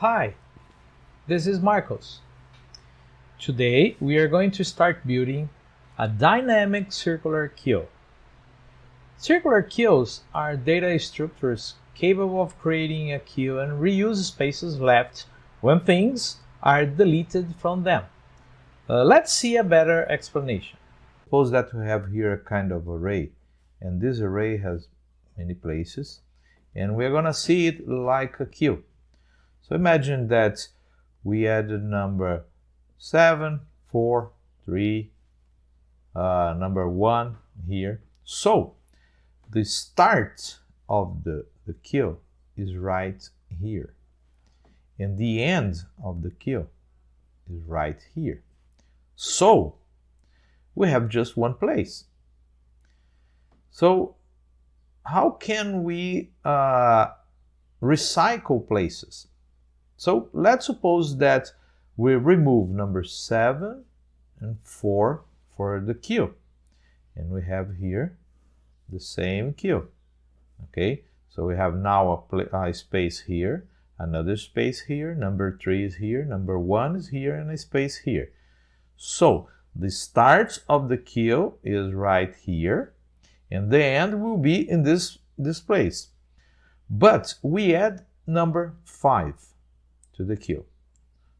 Hi, this is Marcos. Today we are going to start building a dynamic circular queue. Circular queues are data structures capable of creating a queue and reuse spaces left when things are deleted from them. Let's see a better explanation. Suppose that we have here a kind of array, and this array has many places, and we're going to see it like a queue. So imagine that we added number 7, 4, 3, number 1 here. So the start of the queue is right here, and the end of the queue is right here. So we have just one place. So how can we recycle places? So let's suppose that we remove number 7 and 4 for the queue. And we have here the same queue. Okay, so we have now a space here, another space here, number 3 is here, number 1 is here, and a space here. So the start of the queue is right here, and the end will be in this place. But we add number 5 to the queue.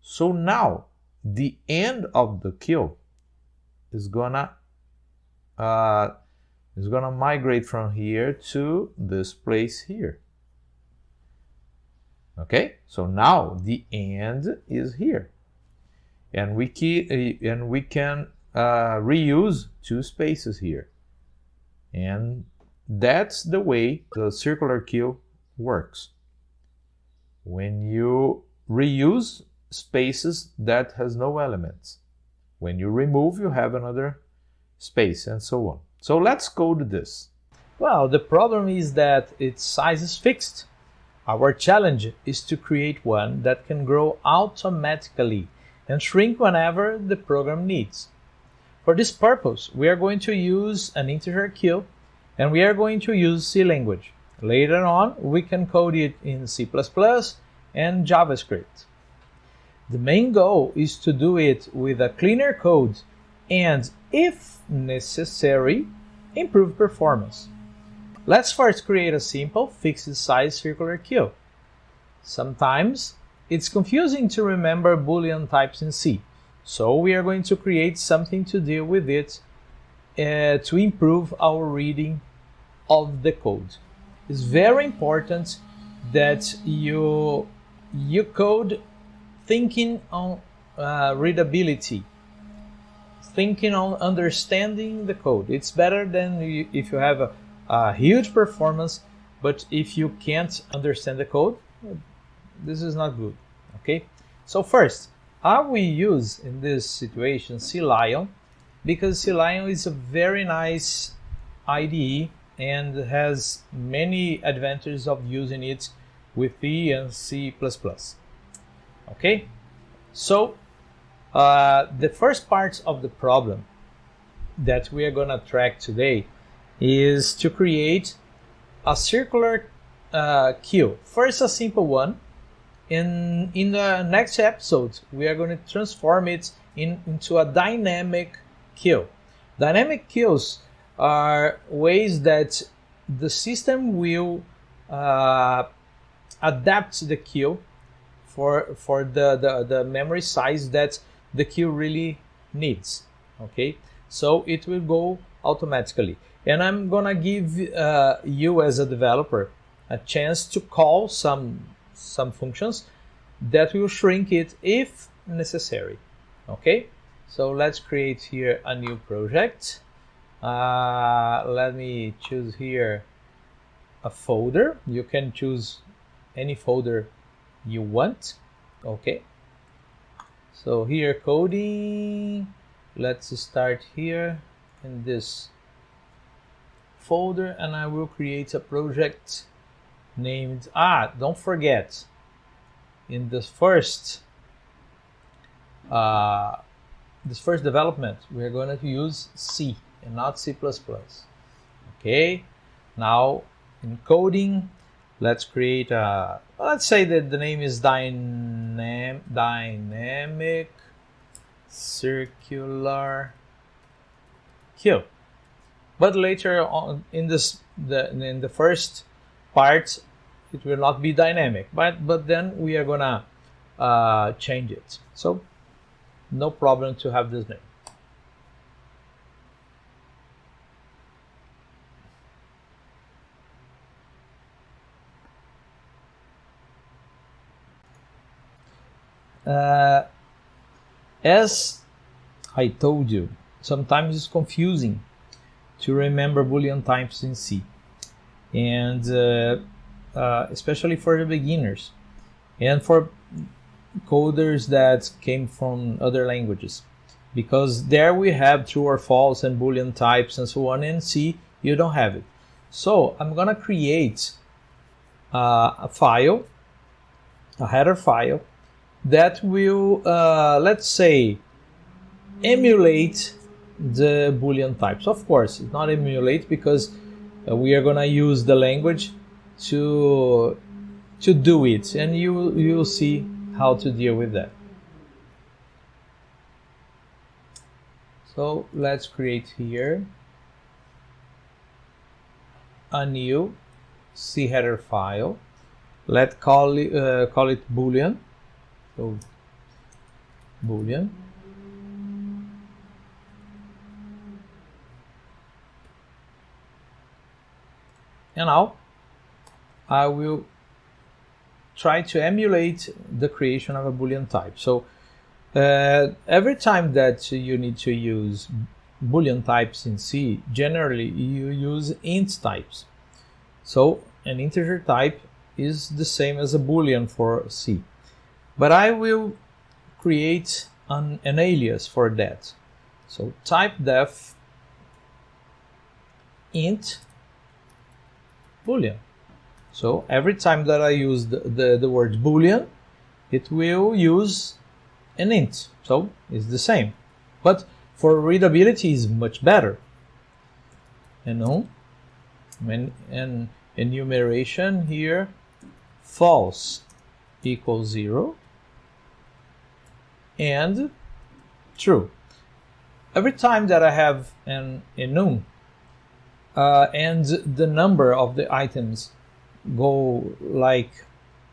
So now the end of the queue is gonna migrate from here to this place here. Okay, so now the end is here, and we can reuse 2 spaces here, and that's the way the circular queue works. When you reuse spaces that has no elements, when you remove, you have another space, and so on. So let's code this. Well, the problem is that its size is fixed. Our challenge is to create one that can grow automatically and shrink whenever the program needs. For this purpose, we are going to use an integer queue, and we are going to use C language. Later on, we can code it in C++ and JavaScript. The main goal is to do it with a cleaner code and, if necessary, improve performance. Let's first create a simple fixed size circular queue. Sometimes it's confusing to remember Boolean types in C, so we are going to create something to deal with it to improve our reading of the code. It's very important that you code thinking on readability, thinking on understanding the code. It's better than if you have a huge performance, but if you can't understand the code, this is not good. Okay, so first I will use in this situation CLion, because CLion is a very nice IDE and has many advantages of using it with C and C++. Okay, so the first part of the problem that we are going to track today is to create a circular queue. First, a simple one. In the next episode, we are going to transform it into a dynamic queue. Dynamic queues are ways that the system will adapt the queue for the memory size that the queue really needs. Okay, so it will go automatically, and I'm gonna give you as a developer a chance to call some functions that will shrink it if necessary. Okay, so let's create here a new project. Let me choose here a folder. You can choose any folder you want. Okay, so here coding, let's start here in this folder, and I will create a project named, don't forget, in this first development we're going to use C and not C++. Okay, now in coding Let's create a, let's say that the name is dynamic circular queue. But later on in the first part, it will not be dynamic. But then we are gonna change it. So no problem to have this name. As I told you, sometimes it's confusing to remember Boolean types in C, and especially for the beginners and for coders that came from other languages, because there we have true or false and Boolean types and so on. In C you don't have it. So I'm gonna create a file, a header file that will let's say emulate the Boolean types. Of course, it's not emulate, because we are gonna use the language to do it, and you'll see how to deal with that. So let's create here a new C header file. Let's call it Boolean. So Boolean. And now I will try to emulate the creation of a Boolean type. So every time that you need to use Boolean types in C, generally you use int types. So an integer type is the same as a Boolean for C. But I will create an alias for that. So type def int Boolean. So every time that I use the word Boolean, it will use an int. So it's the same. But for readability is much better. And enumeration here, false equals 0 and true. Every time that I have an enum and the number of the items go like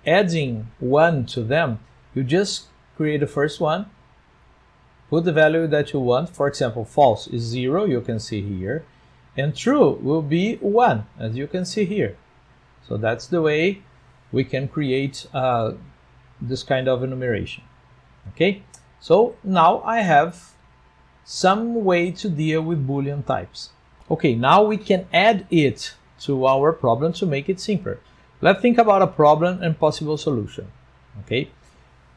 adding 1 to them, you just create the first one, put the value that you want. For example, false is 0, you can see here, and true will be 1, as you can see here. So that's the way we can create this kind of enumeration. Okay, so now I have some way to deal with Boolean types. Okay, now we can add it to our problem to make it simpler. Let's think about a problem and possible solution. Okay,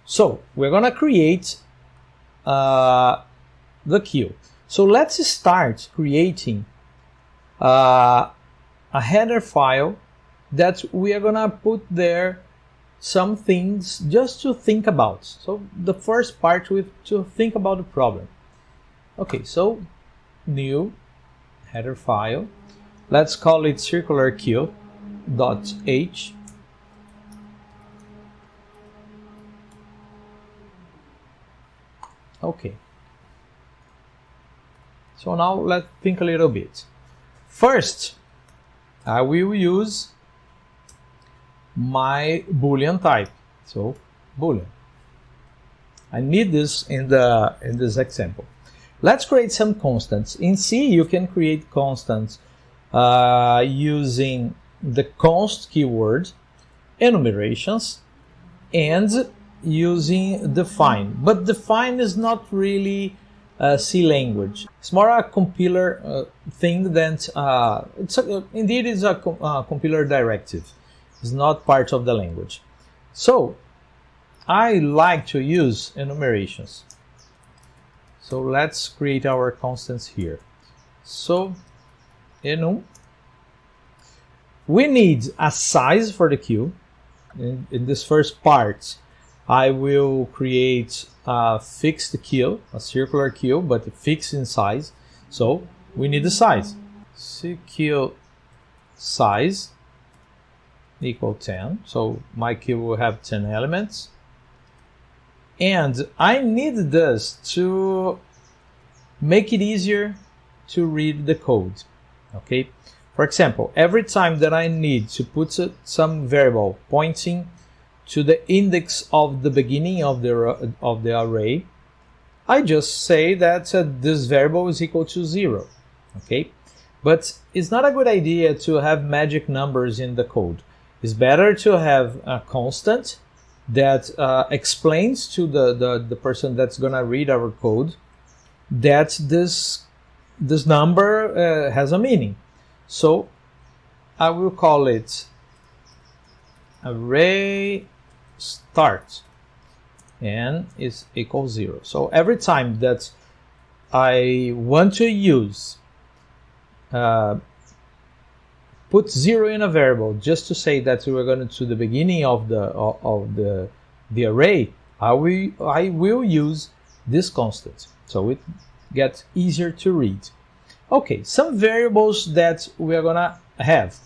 so we're gonna create the queue. So let's start creating a header file that we are gonna put there some things just to think about. So the first part with to think about the problem. Okay, so new header file. Let's call it circularqueue.h. Okay. So now let's think a little bit. First, I will use my Boolean type. So Boolean. I need this in this example. Let's create some constants. In C, you can create constants using the const keyword, enumerations, and using define. But define is not really C language. It's more a compiler thing than indeed it's a compiler directive. It's not part of the language. So I like to use enumerations. So let's create our constants here. So enum, we need a size for the queue. In this first part, I will create a fixed queue, a circular queue, but fixed in size. So we need the size. CQ size equal 10. So my queue will have 10 elements. And I need this to make it easier to read the code. Okay. For example, every time that I need to put some variable pointing to the index of the beginning of the array, I just say that this variable is equal to 0. Okay. But it's not a good idea to have magic numbers in the code. It's better to have a constant that explains to the person that's going to read our code that this number has a meaning. So I will call it array start, and is equal 0. So every time that I want to use put 0 in a variable just to say that we're going to the beginning of the array, I will use this constant, so it gets easier to read. Okay, some variables that we are gonna have.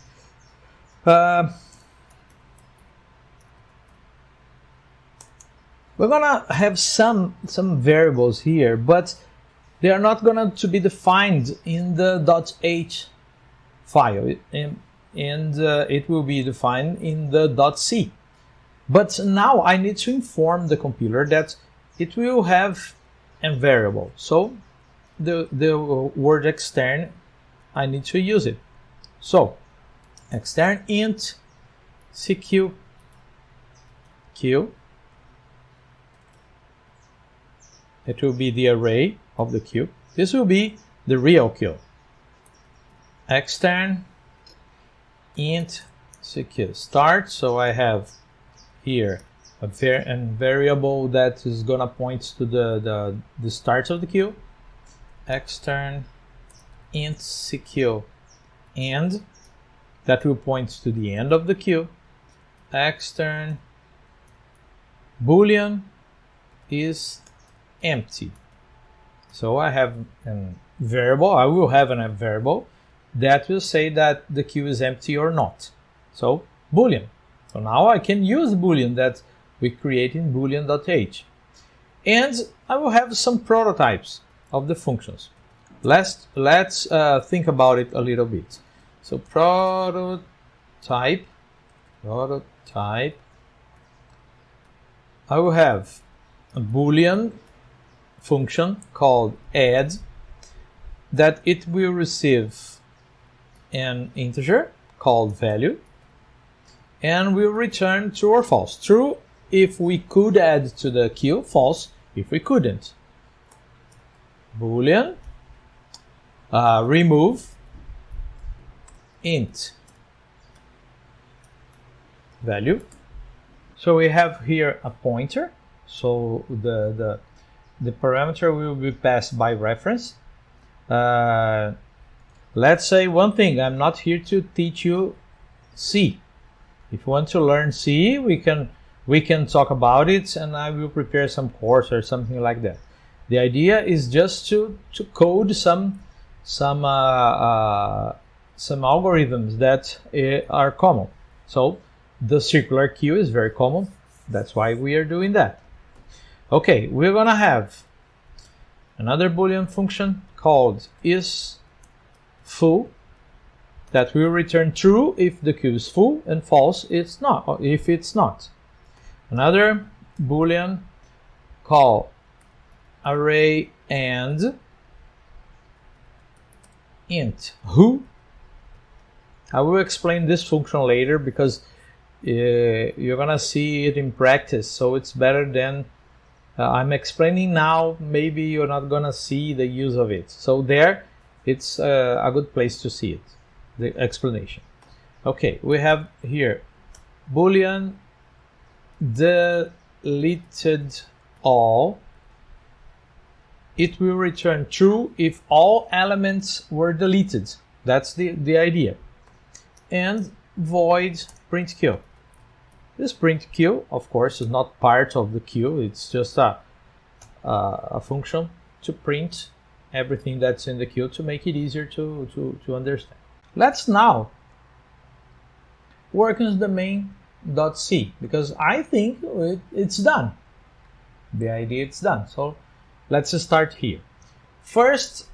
We're gonna have some variables here, but they are not going to be defined in the .h file, and it will be defined in the .c. But now I need to inform the compiler that it will have a variable. So the word extern, I need to use it. So extern int cq q, it will be the array of the queue. This will be the real queue. Extern int cq start, so I have here a variable that is gonna point to the start of the queue. Extern int cq end, that will point to the end of the queue. Extern boolean is empty. So I have a variable, I will have a variable that will say that the queue is empty or not. So boolean. So now I can use boolean that we create in boolean.h. And I will have some prototypes of the functions. Let's think about it a little bit. So prototype, I will have a boolean function called add that it will receive an integer called value and will return true or false. True if we could add to the queue, false if we couldn't. Boolean remove int value. So we have here a pointer, so the parameter will be passed by reference. Let's say one thing, I'm not here to teach you C. If you want to learn C, we can talk about it, and I will prepare some course or something like that. The idea is just to code some algorithms that are common. So the circular queue is very common. That's why we are doing that. Okay, we're gonna have another Boolean function called isFull that will return true if the queue is full and false if it's not. Another Boolean called array and int who. I will explain this function later because you're gonna see it in practice, so it's better than I'm explaining now. Maybe you're not gonna see the use of it, so there it's a good place to see it, the explanation. Okay, we have here Boolean deleted all. It will return true if all elements were deleted. That's the idea. And void print queue. This print queue, of course, is not part of the queue. It's just a function to print everything that's in the queue to make it easier to understand. Let's now work on the main.c because I think it's done. The idea it's done. So let's start here. First,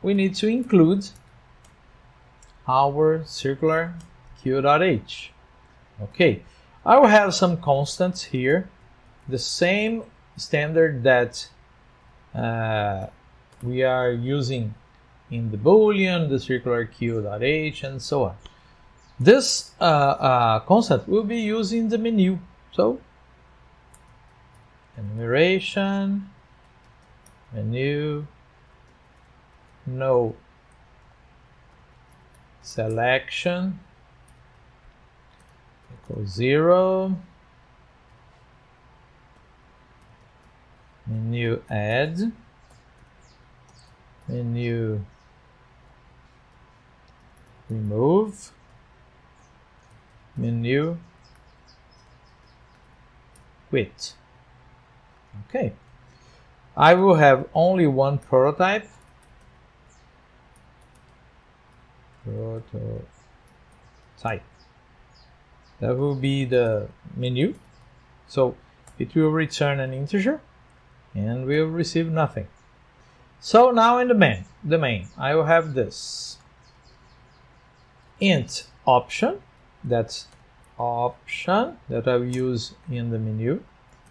we need to include our circular q.h. Okay, I will have some constants here, the same standard that we are using in the Boolean, the circular q.h, and so on. This constant will be used in the menu. So, enumeration, menu, no selection equals 0, menu add, menu remove, menu quit. Okay, I will have only one prototype. That will be the menu. So it will return an integer and will receive nothing. So now in the main, I will have this int option, that's option that I will use in the menu,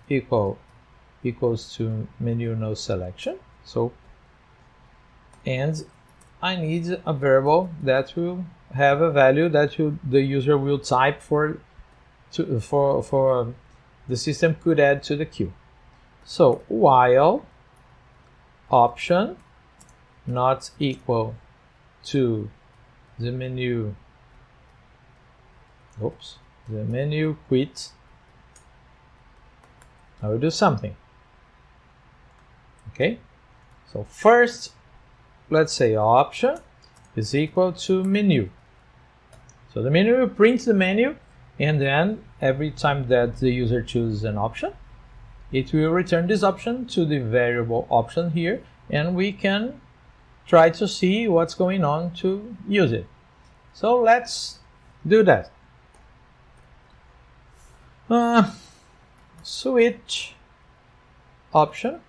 equals to menu no selection. So, and I need a variable that will have a value that the user will type for the system could add to the queue. So while option not equal to the menu quit, I will do something. Okay, so first let's say option is equal to menu. So the menu will print the menu, and then every time that the user chooses an option, it will return this option to the variable option here, and we can try to see what's going on to use it. So let's do that. Switch option,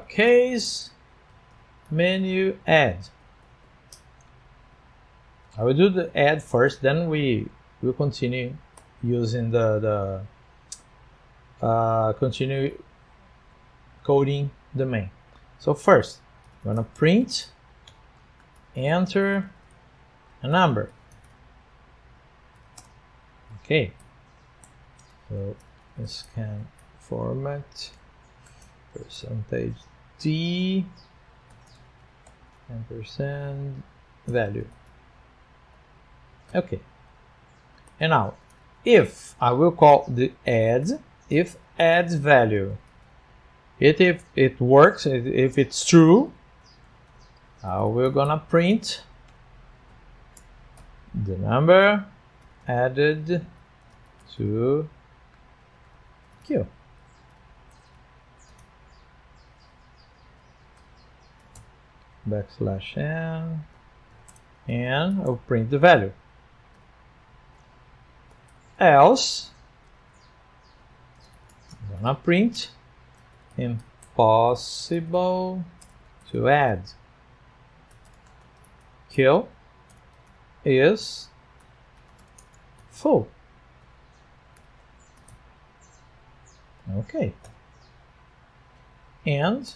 case menu add. I will do the add first, then we will continue using continue coding the main. So first, I'm gonna print, enter a number. Okay, so scan format %d and %value. Okay, and now if I will call the add, if adds value, if it works, if it's true, we're gonna print the number added to queue. \n, and I'll print the value. Else, I'm gonna print impossible to add. Queue is full. Okay, and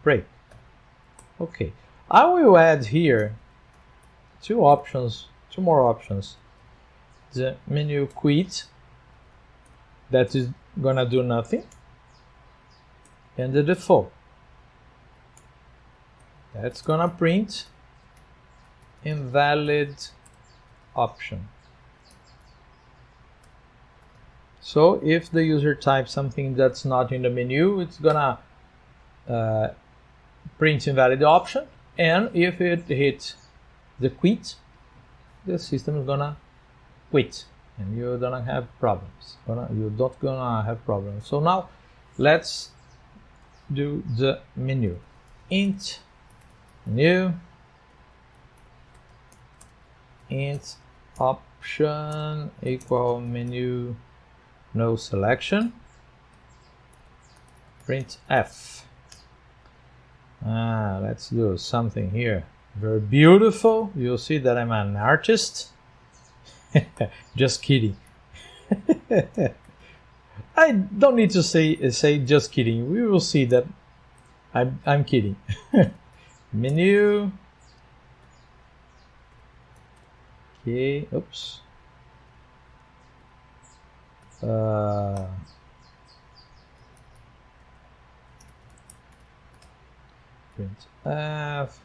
break. Okay, I will add here two more options. The menu quit, that is gonna do nothing, and the default, that's gonna print invalid option. So if the user types something that's not in the menu, it's gonna print invalid option, and if it hits the quit, the system is gonna quit, and you're gonna have problems. You're not gonna have problems. So now let's do the menu. Int new int option equal menu no selection, print f. Let's do something here very beautiful. You'll see that I'm an artist. Just kidding. I don't need to say just kidding. We will see that I'm kidding. Menu. Okay, oops. Print f.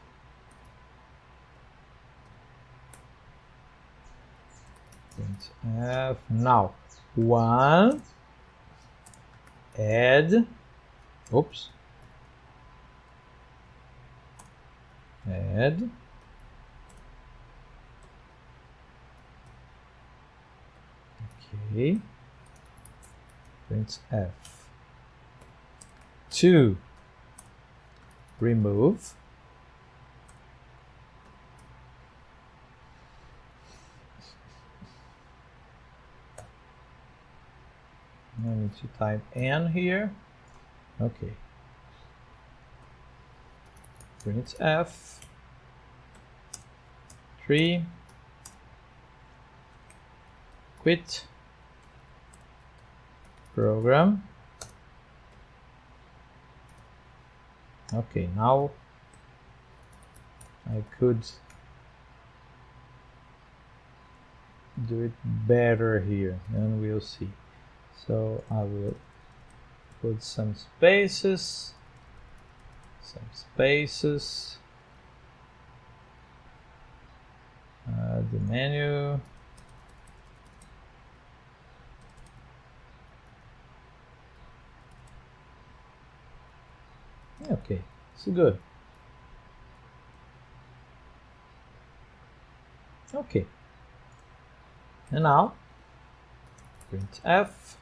Print f. Now, one. Add. Oops. Add. Okay. Print f. 2. Remove. I need to type n here. Okay. Print f. 3. Quit program. Okay, now I could do it better here, and we'll see. So I will put some spaces, the menu. Okay, it's good. Okay, and now print f.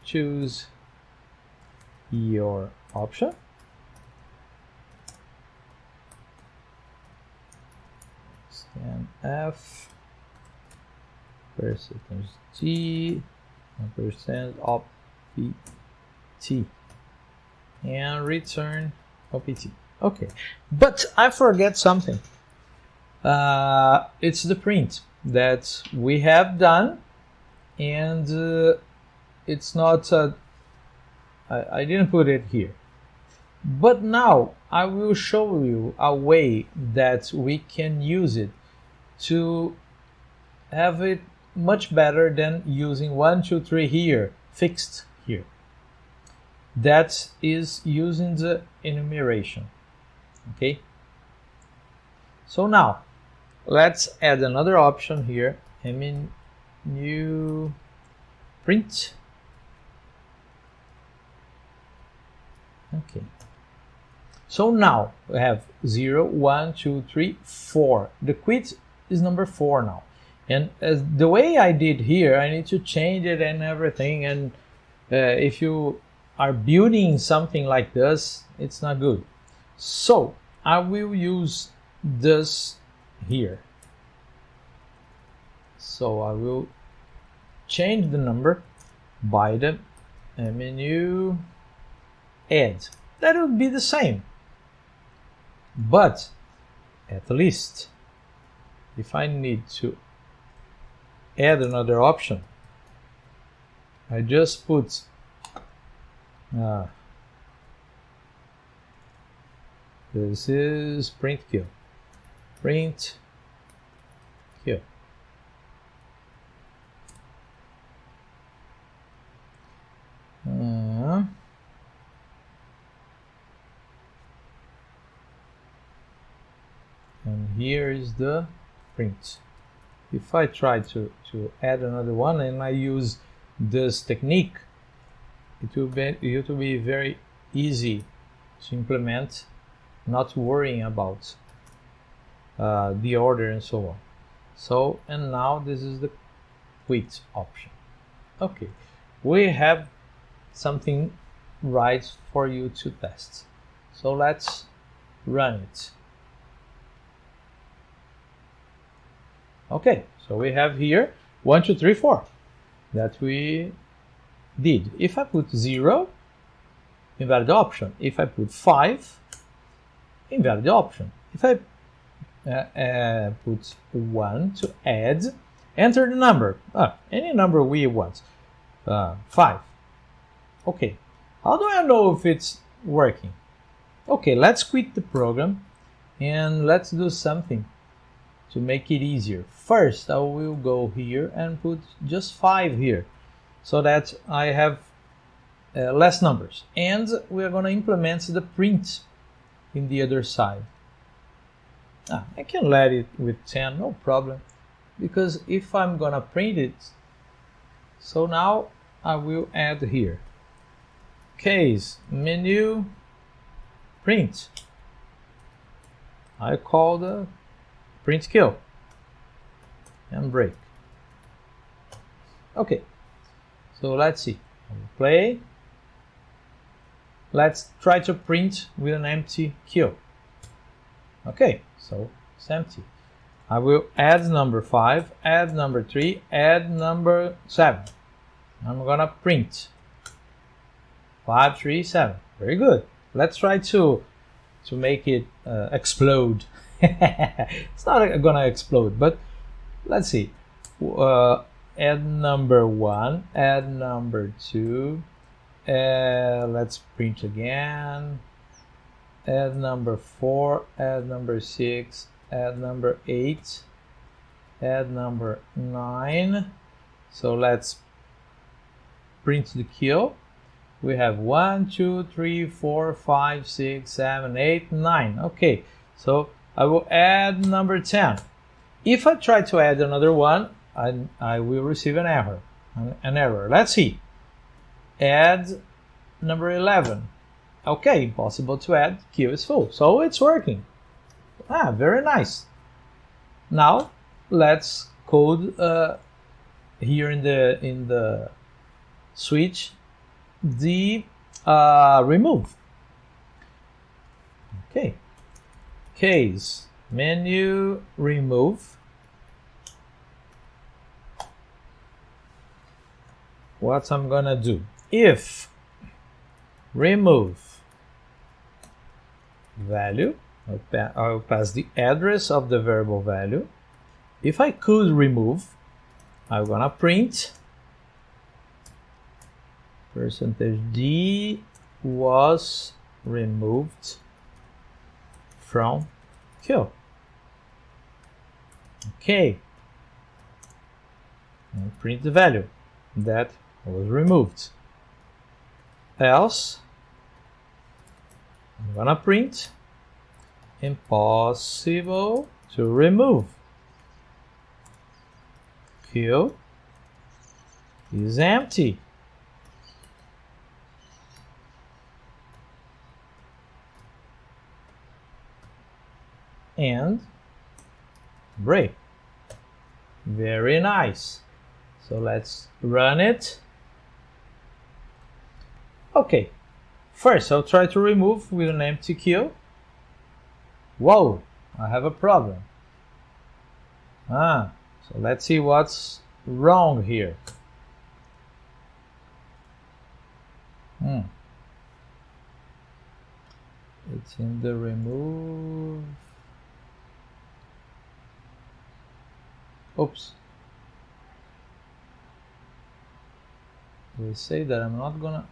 Choose your option. Scan f. Percentage G. % opt and return opt. Okay, but I forget something. It's the print that we have done, and it's not I didn't put it here, but now I will show you a way that we can use it to have it much better than using 1, 2, 3 here fixed here. That is using the enumeration. Okay, so now let's add another option here. I mean, new print. Okay, so now we have 0, 1, 2, 3, 4. The quit is number 4 now, and as the way I did here, I need to change it and everything, and if you are building something like this, it's not good. So I will use this here. So I will change the number by the menu add. That would be the same, but at least if I need to add another option, I just put this is print kill. Print kill. And here is the print. If I try to add another one and I use this technique, it will be very easy to implement, not worrying about the order and so on. So, and now this is the quit option. Okay, we have something right for you to test. So let's run it. Okay, so we have here 1, 2, 3, 4 that we did. If I put 0, invalid option. If I put 5, invalid option. If I put 1 to add, enter the number, any number we want, 5. Okay, how do I know if it's working? Okay, let's quit the program and let's do something to make it easier. First, I will go here and put just 5 here so that I have less numbers. And we are going to implement the print in the other side. I can let it with 10, no problem, because if I'm going to print it, so now I will add here case menu print. I call the print kill and break. Okay, so let's see. Play. Let's try to print with an empty kill. Okay, so it's empty. I will add number 5, add number 3, add number 7. I'm gonna print 5, 3, 7. Very good. Let's try to make it explode. It's not gonna explode, but let's see. Add number 1, add number 2. Let's print again. Add number 4, add number 6, add number 8, add number 9. So let's print the kill. We have 1, 2, 3, 4, 5, 6, 7, 8, 9. Okay, so I will add number 10. If I try to add another one, I will receive an error. Let's see. Add number 11. Okay, impossible to add. Queue is full, so it's working. Very nice. Now let's code here in the switch the remove. Okay, case menu remove. What I'm gonna do? If remove value, I'll pass the address of the variable value. If I could remove, I'm gonna print %d was removed from kill. Okay, and print the value that was removed. Else, I'm gonna print impossible to remove. Kill is empty. And break. Very nice. So let's run it. Okay, first I'll try to remove with an empty kill. Whoa, I have a problem. So let's see what's wrong here. It's in the remove. Oops. They say that I'm not gonna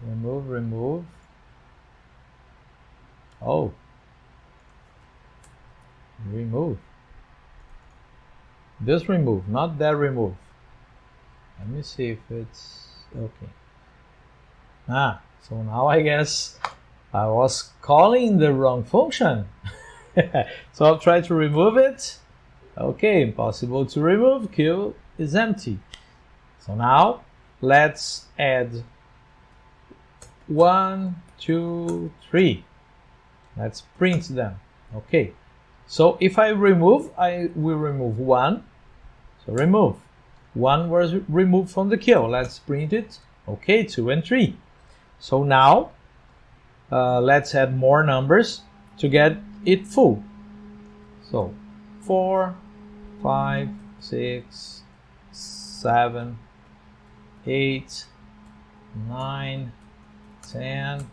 remove. Oh, remove. This remove, not that remove. Let me see if it's okay. So now I guess I was calling the wrong function. So I'll try to remove it. Okay, impossible to remove. Kill is empty. So now let's add 1, 2, 3. Let's print them. Okay, so if I remove, I will remove 1. So remove. 1 was removed from the kill. Let's print it. Okay, 2 and 3. So now let's add more numbers to get it full. So 4, 5, 6, 7, 8, 9, 10,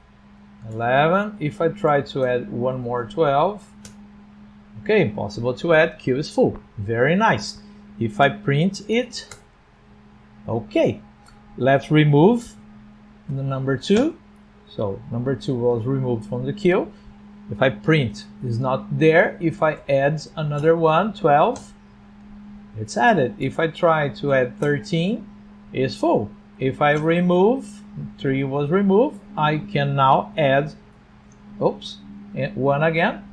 11. If I try to add one more 12, okay, impossible to add, queue is full. Very nice. If I print it, okay, let's remove the number 2. So number 2 was removed from the queue. If I print, it's not there. If I add another one, 12, it's added. If I try to add 13, it's full. If I remove, 3 was removed, I can now add, oops, 1 again.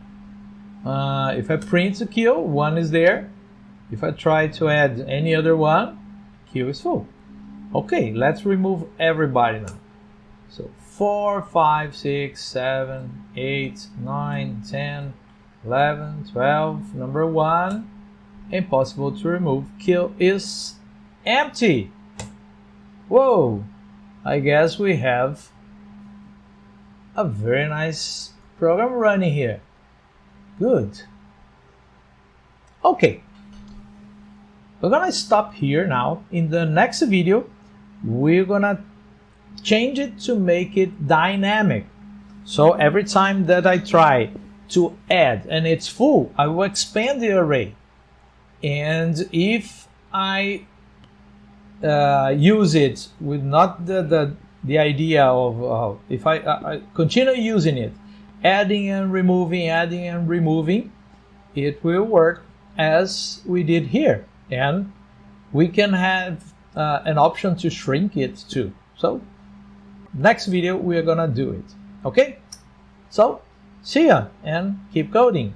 If I print the queue, 1 is there. If I try to add any other one, queue is full. Okay, let's remove everybody now. So 4, 5, 6, 7, 8, 9, 10, 11, 12, number 1, impossible to remove. Queue is empty. Whoa, I guess we have a very nice program running here. Good. Okay, we're gonna stop here now. In the next video, we're gonna change it to make it dynamic. So every time that I try to add and it's full, I will expand the array. And if I use it with not the idea of if I continue using it, adding and removing, it will work as we did here. And we can have an option to shrink it too. So next video we are gonna do it. Okay, so see ya and keep coding.